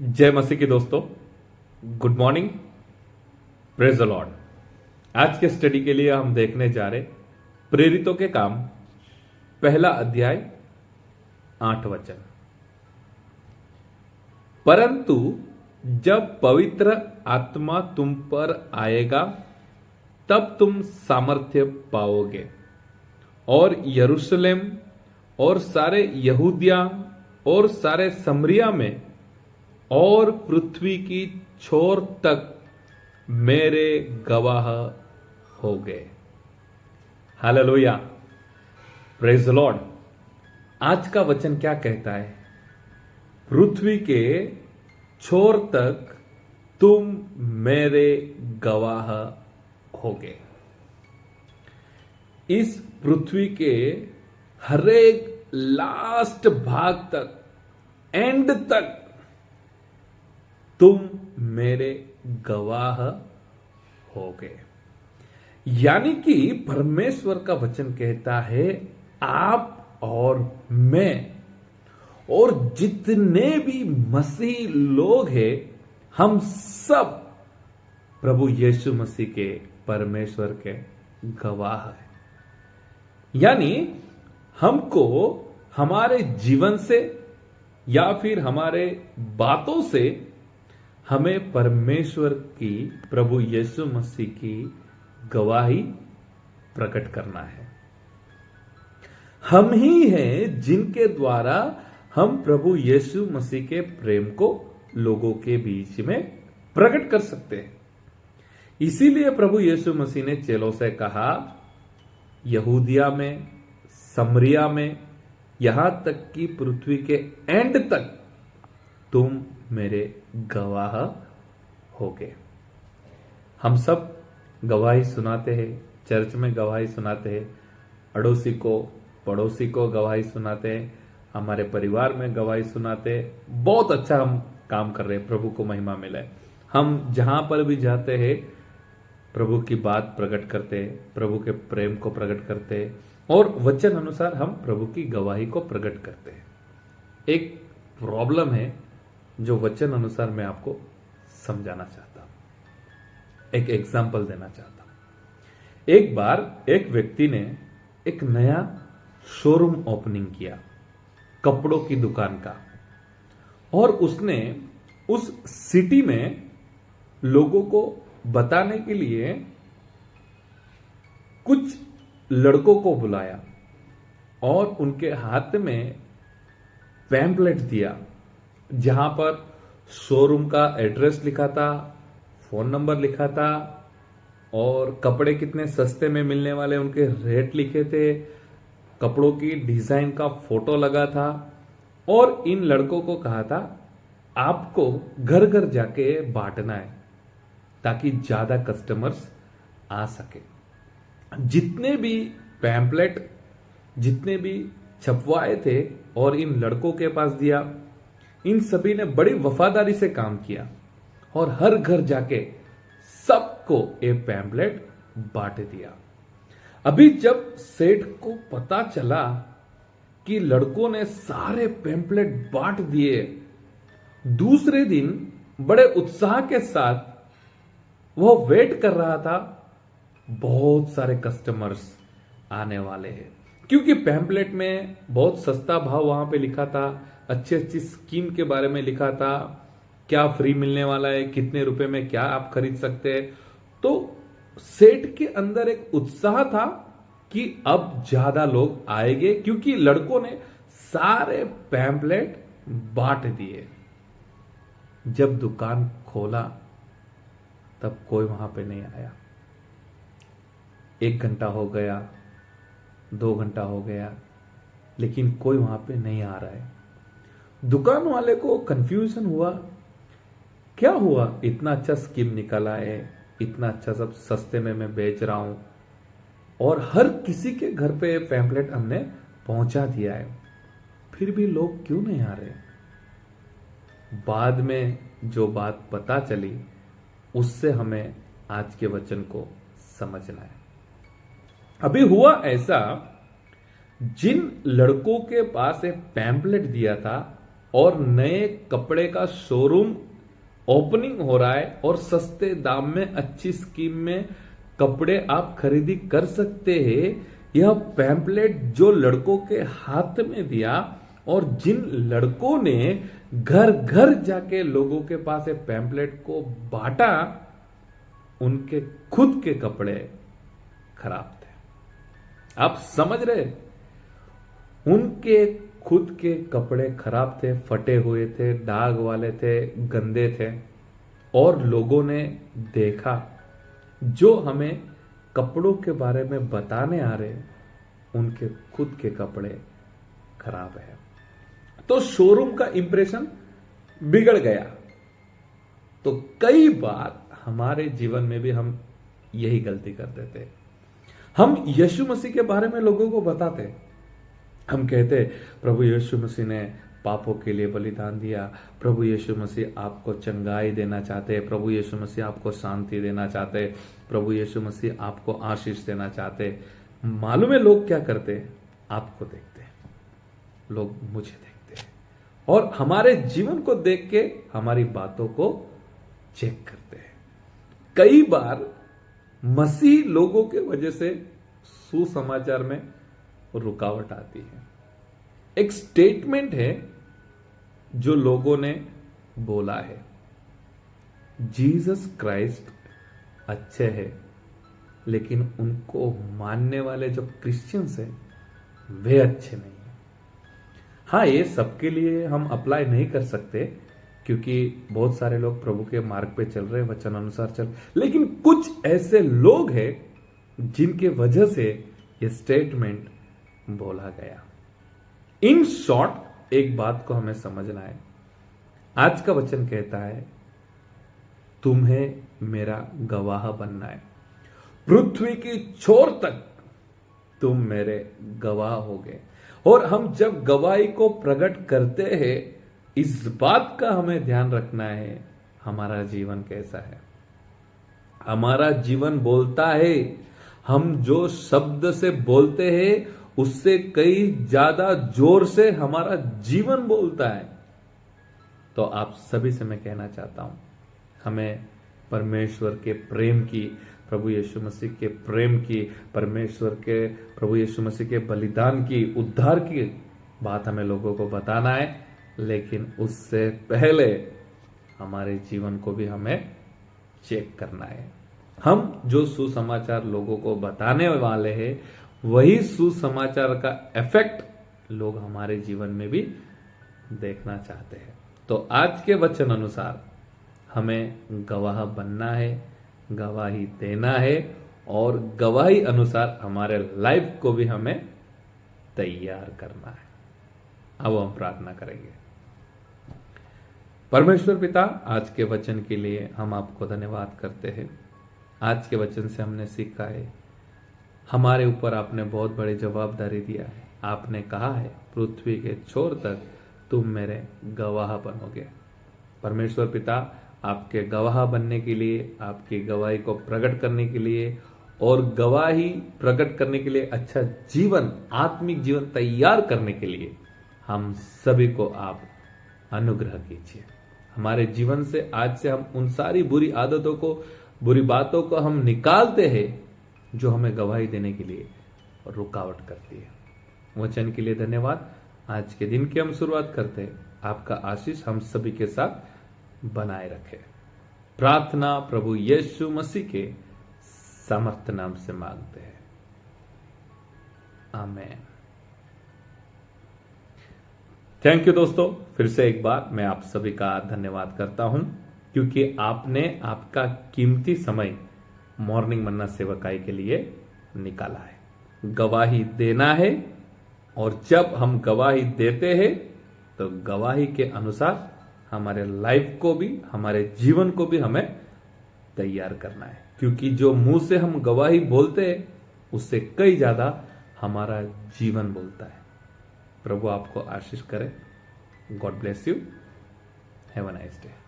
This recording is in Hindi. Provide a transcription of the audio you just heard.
जय मसीह के दोस्तों, good morning, praise the Lord. आज के स्टडी के लिए हम देखने जा रहे प्रेरितों के काम, पहला अध्याय 8 वचन। परंतु जब पवित्र आत्मा तुम पर आएगा तब तुम सामर्थ्य पाओगे और यरूशलेम और सारे यहूदिया और सारे समरिया में और पृथ्वी की छोर तक मेरे गवाह हो गए। Hallelujah, praise the Lord. आज का वचन क्या कहता है? पृथ्वी के छोर तक तुम मेरे गवाह हो गए। इस पृथ्वी के हरेक लास्ट भाग तक, एंड तक तुम मेरे गवाह हो गए। यानी कि परमेश्वर का वचन कहता है, आप और मैं और जितने भी मसीह लोग हैं, हम सब प्रभु यीशु मसीह के, परमेश्वर के गवाह हैं। यानी हमको हमारे जीवन से या फिर हमारे बातों से हमें परमेश्वर की, प्रभु यीशु मसीह की गवाही प्रकट करना है। हम ही हैं जिनके द्वारा हम प्रभु यीशु मसीह के प्रेम को लोगों के बीच में प्रकट कर सकते हैं। इसीलिए प्रभु यीशु मसीह ने चेलों से कहा, यहूदिया में, समरिया में, यहां तक कि पृथ्वी के एंड तक तुम मेरे गवाह होगे। हम सब गवाही सुनाते हैं, चर्च में गवाही सुनाते हैं, अड़ोसी को, पड़ोसी को गवाही सुनाते हैं, हमारे परिवार में गवाही सुनाते हैं। बहुत अच्छा हम काम कर रहे हैं, प्रभु को महिमा मिले। हम जहां पर भी जाते हैं प्रभु की बात प्रकट करते हैं, प्रभु के प्रेम को प्रकट करते हैं और वचन अनुसार हम प्रभु की गवाही को प्रकट करते हैं। एक प्रॉब्लम है जो वचन अनुसार मैं आपको समझाना चाहता हूं, एक एग्जाम्पल देना चाहता हूं। एक बार एक व्यक्ति ने एक नया शोरूम ओपनिंग किया, कपड़ों की दुकान का, और उसने उस सिटी में लोगों को बताने के लिए कुछ लड़कों को बुलाया और उनके हाथ में पैम्पलेट दिया, जहां पर शोरूम का एड्रेस लिखा था, फोन नंबर लिखा था और कपड़े कितने सस्ते में मिलने वाले उनके रेट लिखे थे, कपड़ों की डिजाइन का फोटो लगा था। और इन लड़कों को कहा था, आपको घर घर जाके बांटना है ताकि ज्यादा कस्टमर्स आ सके। जितने भी पैम्पलेट, जितने भी छपवाए थे और इन लड़कों के पास दिया, इन सभी ने बड़ी वफादारी से काम किया और हर घर जाके सबको ये पैम्पलेट बांट दिया। अभी जब सेठ को पता चला कि लड़कों ने सारे पैम्पलेट बांट दिए, दूसरे दिन बड़े उत्साह के साथ वह वेट कर रहा था, बहुत सारे कस्टमर्स आने वाले हैं, क्योंकि पैम्पलेट में बहुत सस्ता भाव वहां पे लिखा था, अच्छी अच्छी स्कीम के बारे में लिखा था, क्या फ्री मिलने वाला है, कितने रुपए में क्या आप खरीद सकते हैं। तो सेठ के अंदर एक उत्साह था कि अब ज्यादा लोग आएंगे, क्योंकि लड़कों ने सारे पैम्पलेट बांट दिए। जब दुकान खोला तब कोई वहां पे नहीं आया। 1 घंटा हो गया, 2 घंटा हो गया, लेकिन कोई वहां पे नहीं आ रहा है। दुकान वाले को कंफ्यूजन हुआ, क्या हुआ, इतना अच्छा स्कीम निकाला है, इतना अच्छा सब सस्ते में मैं बेच रहा हूं और हर किसी के घर पे पैम्पलेट हमने पहुंचा दिया है, फिर भी लोग क्यों नहीं आ रहे? बाद में जो बात पता चली, उससे हमें आज के वचन को समझना है। अभी हुआ ऐसा, जिन लड़कों के पास एक पैम्पलेट दिया था और नए कपड़े का शोरूम ओपनिंग हो रहा है और सस्ते दाम में अच्छी स्कीम में कपड़े आप खरीदी कर सकते हैं। यह पैम्पलेट जो लड़कों के हाथ में दिया और जिन लड़कों ने घर घर जाके लोगों के पास ये पैम्पलेट को बांटा, उनके खुद के कपड़े खराब थे। आप समझ रहे? उनके खुद के कपड़े खराब थे, फटे हुए थे, दाग वाले थे, गंदे थे। और लोगों ने देखा जो हमें कपड़ों के बारे में बताने आ रहे, उनके खुद के कपड़े खराब है। तो शोरूम का इंप्रेशन बिगड़ गया। तो कई बार हमारे जीवन में भी हम यही गलती करते थे। हम यीशु मसीह के बारे में लोगों को बताते, हम कहते प्रभु यीशु मसीह ने पापों के लिए बलिदान दिया, प्रभु यीशु मसीह आपको चंगाई देना चाहते, प्रभु यीशु मसीह आपको शांति देना चाहते, प्रभु यीशु मसीह आपको आशीष देना चाहते। मालूम है लोग क्या करते? आपको देखते, लोग मुझे देखते और हमारे जीवन को देख के हमारी बातों को चेक करते हैं। कई बार मसीह लोगों के वजह से सुसमाचार में रुकावट आती है। एक स्टेटमेंट है जो लोगों ने बोला है, जीसस क्राइस्ट अच्छे हैं, लेकिन उनको मानने वाले जो क्रिश्चियंस हैं वे अच्छे नहीं हैं। हाँ, ये सबके लिए हम अप्लाई नहीं कर सकते, क्योंकि बहुत सारे लोग प्रभु के मार्ग पे चल रहे, वचन अनुसार चल, लेकिन कुछ ऐसे लोग हैं जिनके वजह से ये स्टेटमेंट बोला गया। इन शॉर्ट एक बात को हमें समझना है। आज का वचन कहता है, तुम्हें मेरा गवाह बनना है, पृथ्वी की छोर तक तुम मेरे गवाह होगे। और हम जब गवाही को प्रकट करते हैं, इस बात का हमें ध्यान रखना है, हमारा जीवन कैसा है। हमारा जीवन बोलता है, हम जो शब्द से बोलते हैं उससे कई ज्यादा जोर से हमारा जीवन बोलता है। तो आप सभी से मैं कहना चाहता हूं, हमें परमेश्वर के प्रेम की, प्रभु यीशु मसीह के प्रेम की, परमेश्वर के प्रभु यीशु मसीह के बलिदान की, उद्धार की बात हमें लोगों को बताना है, लेकिन उससे पहले हमारे जीवन को भी हमें चेक करना है। हम जो सुसमाचार लोगों को बताने वाले हैं, वही सुसमाचार का इफेक्ट लोग हमारे जीवन में भी देखना चाहते हैं। तो आज के वचन अनुसार हमें गवाह बनना है, गवाही देना है, और गवाही अनुसार हमारे लाइफ को भी हमें तैयार करना है। अब हम प्रार्थना करेंगे। परमेश्वर पिता, आज के वचन के लिए हम आपको धन्यवाद करते हैं। आज के वचन से हमने सीखा है, हमारे ऊपर आपने बहुत बड़ी जवाबदारी दिया है। आपने कहा है, पृथ्वी के छोर तक तुम मेरे गवाह बनोगे। परमेश्वर पिता, आपके गवाह बनने के लिए, आपकी गवाही को प्रकट करने के लिए और गवाही प्रकट करने के लिए अच्छा जीवन, आत्मिक जीवन तैयार करने के लिए हम सभी को आप अनुग्रह कीजिए। हमारे जीवन से आज से हम उन सारी बुरी आदतों को, बुरी बातों को हम निकालते हैं जो हमें गवाही देने के लिए रुकावट करती है। वचन के लिए धन्यवाद। आज के दिन की हम शुरुआत करते हैं। आपका आशीष हम सभी के साथ बनाए रखे। प्रार्थना प्रभु यीशु मसीह के सामर्थ्य नाम से मांगते हैं, आमीन। थैंक यू दोस्तों, फिर से एक बार मैं आप सभी का धन्यवाद करता हूं, क्योंकि आपने आपका कीमती समय मॉर्निंग मन्ना सेवकाई के लिए निकाला है। गवाही देना है, और जब हम गवाही देते हैं तो गवाही के अनुसार हमारे लाइफ को भी, हमारे जीवन को भी हमें तैयार करना है, क्योंकि जो मुंह से हम गवाही बोलते हैं उससे कई ज्यादा हमारा जीवन बोलता है। प्रभु आपको आशीष करे। God bless you. Have a nice day.